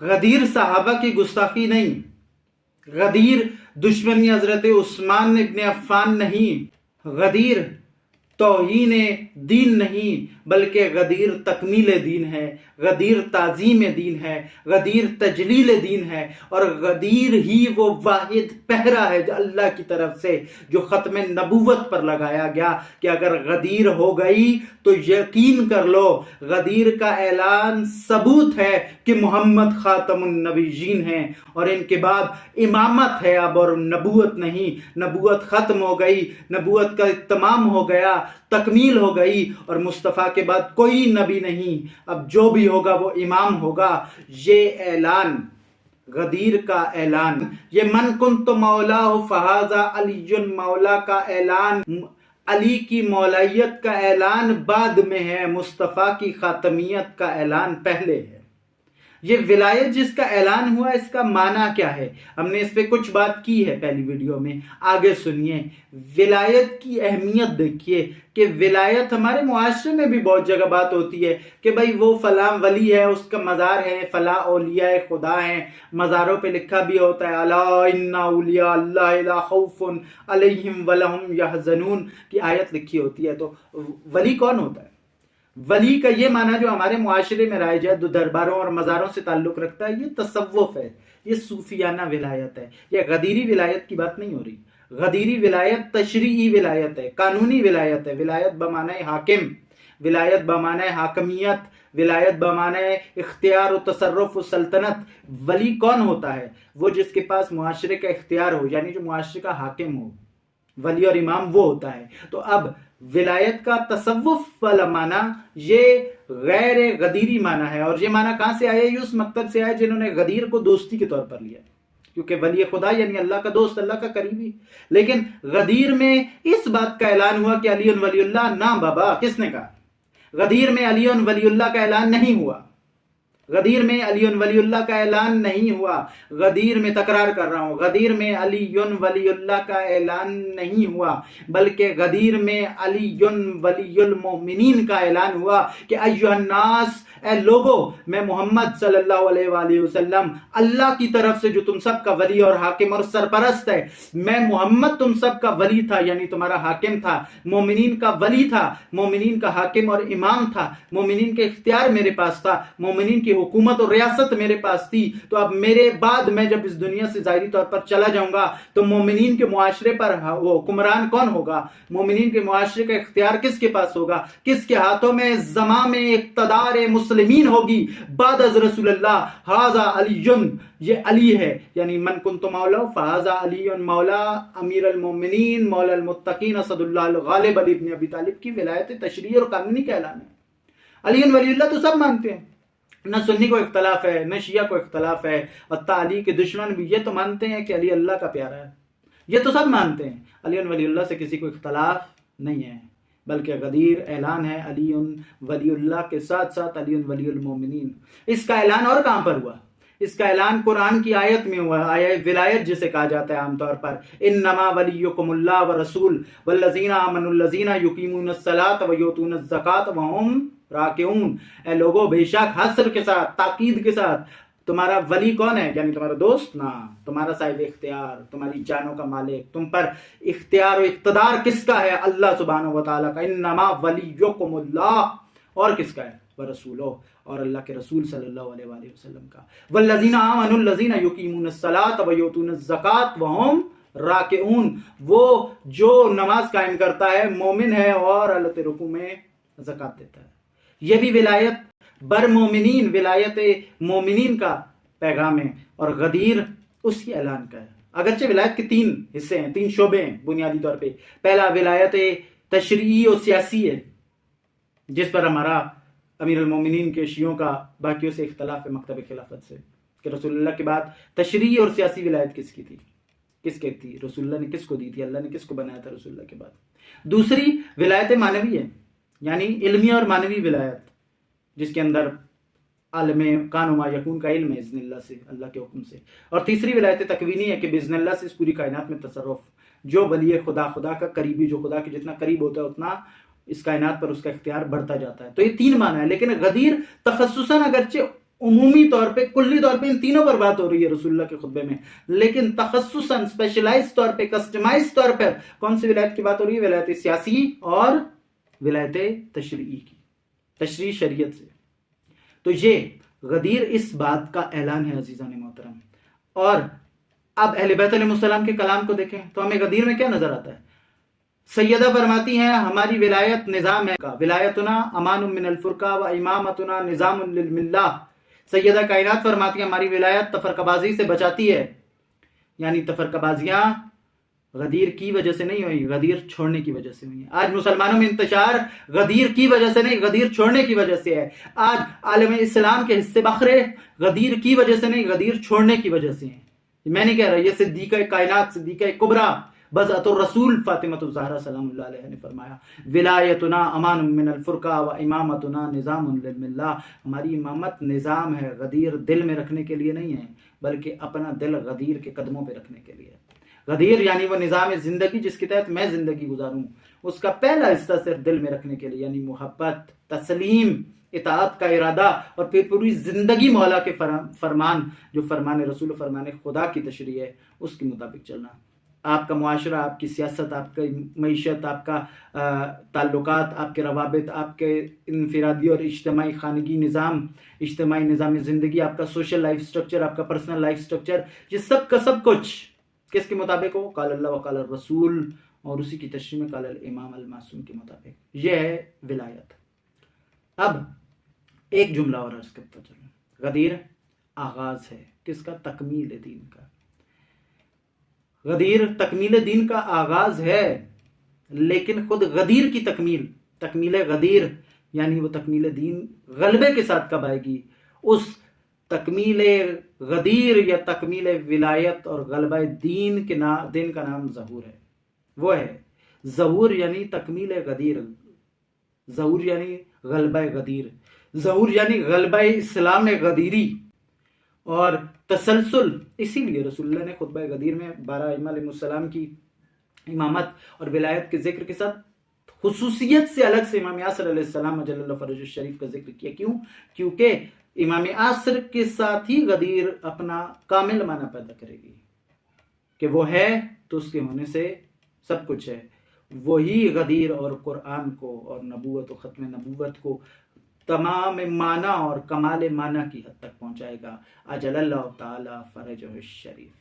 غدیر صحابہ کی گستاخی نہیں، غدیر دشمنی حضرت عثمان ابن عفان نہیں، غدیر توہین دین نہیں، بلکہ غدیر تکمیل دین ہے، غدیر تعظیم دین ہے، غدیر تجلیل دین ہے، اور غدیر ہی وہ واحد پہرا ہے جو اللہ کی طرف سے جو ختم نبوت پر لگایا گیا کہ اگر غدیر ہو گئی تو یقین کر لو غدیر کا اعلان ثبوت ہے کہ محمد خاتم النبیین ہیں اور ان کے بعد امامت ہے اب، اور نبوت نہیں، نبوت ختم ہو گئی، نبوت کا اتمام ہو گیا، تکمیل ہو گئی، اور مصطفیٰ کے بعد کوئی نبی نہیں، اب جو بھی ہوگا وہ امام ہوگا۔ یہ اعلان غدیر کا اعلان، یہ من کنت مولا فہذا علی مولا کا اعلان، علی کی مولائیت کا اعلان بعد میں ہے، مصطفیٰ کی خاتمیت کا اعلان پہلے ہے۔ یہ ولایت جس کا اعلان ہوا اس کا معنی کیا ہے؟ ہم نے اس پہ کچھ بات کی ہے پہلی ویڈیو میں، آگے سنیے۔ ولایت کی اہمیت دیکھیے کہ ولایت ہمارے معاشرے میں بھی بہت جگہ بات ہوتی ہے کہ بھائی وہ فلاں ولی ہے، اس کا مزار ہے، فلاں اولیاء خدا ہیں، مزاروں پہ لکھا بھی ہوتا ہے الا ان اولیاء اللہ لا خوف علیہم ولہم یحزنون کی آیت لکھی ہوتی ہے۔ تو ولی کون ہوتا ہے؟ ولی کا یہ معنی جو ہمارے معاشرے میں رائج ہے، درباروں اور مزاروں سے تعلق رکھتا ہے، یہ تصوف ہے، یہ صوفیانہ ولایت ہے، یہ غدیری ولایت کی بات نہیں ہو رہی۔ غدیری ولایت تشریعی ولایت ہے، قانونی ولایت ہے، ولایت بمعنی حاکم، ولایت بمعنی حاکمیت، ولایت بمعنی اختیار و تصرف و سلطنت۔ ولی کون ہوتا ہے؟ وہ جس کے پاس معاشرے کا اختیار ہو، یعنی جو معاشرے کا حاکم ہو، ولی اور امام وہ ہوتا ہے۔ تو اب ولایت کا تصوف والا معنی یہ غیر غدیری معنی ہے، اور یہ معنی کہاں سے آیا؟ یہ اس مکتب سے آیا جنہوں نے غدیر کو دوستی کے طور پر لیا، کیونکہ ولی خدا یعنی اللہ کا دوست، اللہ کا قریبی۔ لیکن غدیر میں اس بات کا اعلان ہوا کہ علی ولی اللہ، نہ بابا، کس نے کہا؟ غدیر میں علی ولی اللہ کا اعلان نہیں ہوا، غدیر میں علی ولی اللہ کا اعلان نہیں ہوا، غدیر میں تکرار کر رہا ہوں، غدیر میں علی ولی اللہ کا اعلان نہیں ہوا، بلکہ غدیر میں علی ولی المؤمنین کا اعلان ہوا کہ ایھا الناس، اے لوگو، میں محمد صلی اللہ علیہ وآلہ وسلم اللہ کی طرف سے جو تم سب کا ولی اور حاکم اور سرپرست ہے، میں محمد تم سب کا ولی تھا، یعنی تمہارا حاکم تھا، مومنین کا ولی تھا، مومنین کا حاکم اور امام تھا، مومنین کے اختیار میرے پاس تھا، مومنین کی حکومت اور ریاست میرے پاس تھی۔ تو اب میرے بعد میں جب اس دنیا سے ظاہری طور پر چلا جاؤں گا تو مومنین کے معاشرے پر وہ حکمران کون ہوگا؟ مومنین کے معاشرے کا اختیار کس کے پاس ہوگا؟ کس کے ہاتھوں میں زمام اقتدار مسلمین ہوگی بعد از رسول اللہ؟ ھذا علی، یہ علی ہے، یعنی من کنت مولا فھذا علی مولا امیر المومنین مولا المتقین اسد اللہ الغالب علی بن ابی طالب کی ولایت تشریعی اور قانونی کا اعلان ہے۔ علی ولی اللہ تو سب مانتے ہیں، نہ سنی کو اختلاف ہے، نہ شیعہ کو اختلاف ہے، اور علی کے دشمن بھی یہ تو مانتے ہیں کہ علی اللہ کا پیارا ہے، یہ تو سب مانتے ہیں۔ علی ولی اللہ سے کسی کو اختلاف نہیں ہے، بلکہ غدیر اعلان ہے علی ولی اللہ کے ساتھ ساتھ علی ولی المومنین۔ اس کا اعلان اور کہاں پر ہوا؟ اس کا اعلان قرآن کی آیت میں ہوا، آیت ولایت جسے کہا جاتا ہے عام طور پر، انما ولیکم اللہ ورسول والذین آمنوا الذین یقیمون الصلاۃ ویؤتون الزکاۃ وہم راکعون۔ اے لوگو، بے شک حصر کے ساتھ، تاکید کے ساتھ، تمہارا ولی کون ہے؟ یعنی تمہارا دوست؟ نہ، تمہارا صاحب اختیار، تمہاری جانوں کا مالک، تم پر اختیار و اقتدار کس کا ہے؟ اللہ سبحانہ و تعالیٰ کا۔ انما ولیکم اللہ، اور کس کا ہے؟ ورسولہ، اور اللہ کے رسول صلی اللہ علیہ وآلہ وسلم کا۔ والذین آمنوا الذین یقیمون الصلاۃ ویؤتون الزکاۃ وہم راکعون، وہ جو نماز قائم کرتا ہے مومن ہے اور حالت رکوع میں زکوٰۃ دیتا ہے۔ یہ بھی ولایت بر مومنین، ولایت مومنین کا پیغام ہے، اور غدیر اس کی اعلان کا ہے۔ اگرچہ ولایت کے تین حصے ہیں، تین شعبے ہیں بنیادی طور پہ۔ پہلا ولایت تشریعی اور سیاسی ہے، جس پر ہمارا امیر المومنین کے شیعوں کا باقیوں سے اختلاف ہے مکتب خلافت سے، کہ رسول اللہ کے بعد تشریعی اور سیاسی ولایت کس کی تھی؟ کس کی تھی؟ رسول اللہ نے کس کو دی تھی؟ اللہ نے کس کو بنایا تھا رسول اللہ کے بعد؟ دوسری ولایت معنوی ہے، یعنی علمی اور معنوی ولایت، جس کے اندر عالم کان و ما یکون کا علم ہے باذن اللہ سے، اللہ کے حکم سے۔ اور تیسری ولایت تکوینی ہے کہ باذن اللہ سے اس پوری کائنات میں تصرف، جو ولی خدا، خدا کا قریبی، جو خدا کے جتنا قریب ہوتا ہے اتنا اس کائنات پر اس کا اختیار بڑھتا جاتا ہے۔ تو یہ تین معنی ہے، لیکن غدیر تخصصاً اگرچہ عمومی طور پہ کلی طور پہ ان تینوں پر بات ہو رہی ہے رسول اللہ کے خطبے میں، لیکن تخصصاً اسپیشلائز طور پہ کسٹمائز طور پر کون سی ولایت کی بات ہو رہی ہے؟ ولایت سیاسی اور ولایت تشریعی کی، تشریع شریعت سے۔ تو یہ غدیر اس بات کا اعلان ہے عزیزان محترم۔ اور اب اہل بیت علیہ السلام کے کلام کو دیکھیں تو ہمیں غدیر میں کیا نظر آتا ہے؟ سیدہ فرماتی ہیں ہماری ولایت نظام ہے، ولایتنا امان من الفرقہ و امامتنا نظام للملہ۔ سیدہ کائنات فرماتی ہیں ہماری ولایت تفرقہ بازی سے بچاتی ہے، یعنی تفرقہ بازیاں غدیر کی وجہ سے نہیں ہوئی، غدیر چھوڑنے کی وجہ سے ہوئی ہیں۔ آج مسلمانوں میں انتشار غدیر کی وجہ سے نہیں، غدیر چھوڑنے کی وجہ سے ہے۔ آج عالم اسلام کے حصے بکھرے غدیر کی وجہ سے نہیں، غدیر چھوڑنے کی وجہ سے ہیں۔ میں نہیں کہہ رہا، یہ صدیقہ کائنات صدیقہ کبریٰ بضعۃ الرسول فاطمہ الزہرا سلام اللہ علیہ نے فرمایا ولایتنا امان من الفرقہ و امامتنا نظام للملہ، ہماری امامت نظام ہے، غدیر دل میں رکھنے کے لیے نہیں ہے بلکہ اپنا دل غدیر کے قدموں پہ رکھنے کے لیے۔ غدیر یعنی وہ نظام زندگی جس کے تحت میں زندگی گزاروں، اس کا پہلا حصہ صرف دل میں رکھنے کے لیے، یعنی محبت، تسلیم، اطاعت کا ارادہ، اور پھر پوری زندگی مولا کے فرمان، جو فرمان رسول فرمان خدا کی تشریح ہے، اس کے مطابق چلنا۔ آپ کا معاشرہ، آپ کی سیاست، آپ کی معیشت، آپ کا تعلقات، آپ کے روابط، آپ کے انفرادی اور اجتماعی خانگی نظام، اجتماعی نظام زندگی، آپ کا سوشل لائف سٹرکچر، آپ کا پرسنل لائف سٹرکچر، یہ سب کا سب کچھ کس کے مطابق ہو؟ قال اللہ و قال الرسول، اور اسی کی تشریح میں قال الامام المعصوم کے مطابق۔ یہ ہے ولایت۔ اب ایک جملہ اور عرض کرتا چلوں، غدیر آغاز ہے کس کا؟ تکمیل دین کا۔ غدیر تکمیل دین کا آغاز ہے، لیکن خود غدیر کی تکمیل غدیر یعنی وہ تکمیل دین غلبے کے ساتھ کب آئے گی؟ اس تکمیل غدیر یا تکمیل ولایت اور غلبہ دین کا نام ظہور ہے۔ وہ ہے ظہور یعنی تکمیل غدیر، ظہور یعنی غلبہ غدیر، ظہور یعنی غلبہ اسلام غدیری اور تسلسل۔ اسی لیے رسول اللہ نے خطبہ غدیر میں 12 ائمہ علیہ السلام کی امامت اور ولایت کے ذکر کے ساتھ خصوصیت سے الگ سے امام یاسر علیہ السلام اجل اللہ فرج الشریف کا ذکر کیا۔ کیوں؟ کیونکہ امام یاسر کے ساتھ ہی غدیر اپنا کامل معنی پیدا کرے گی کہ وہ ہے تو اس کے ہونے سے سب کچھ ہے۔ وہی غدیر اور قرآن کو اور نبوت و ختم نبوت کو تمام معنی اور کمال معنی کی حد تک پہنچائے گا، اجل اللہ تعالی فرجہ الشریف۔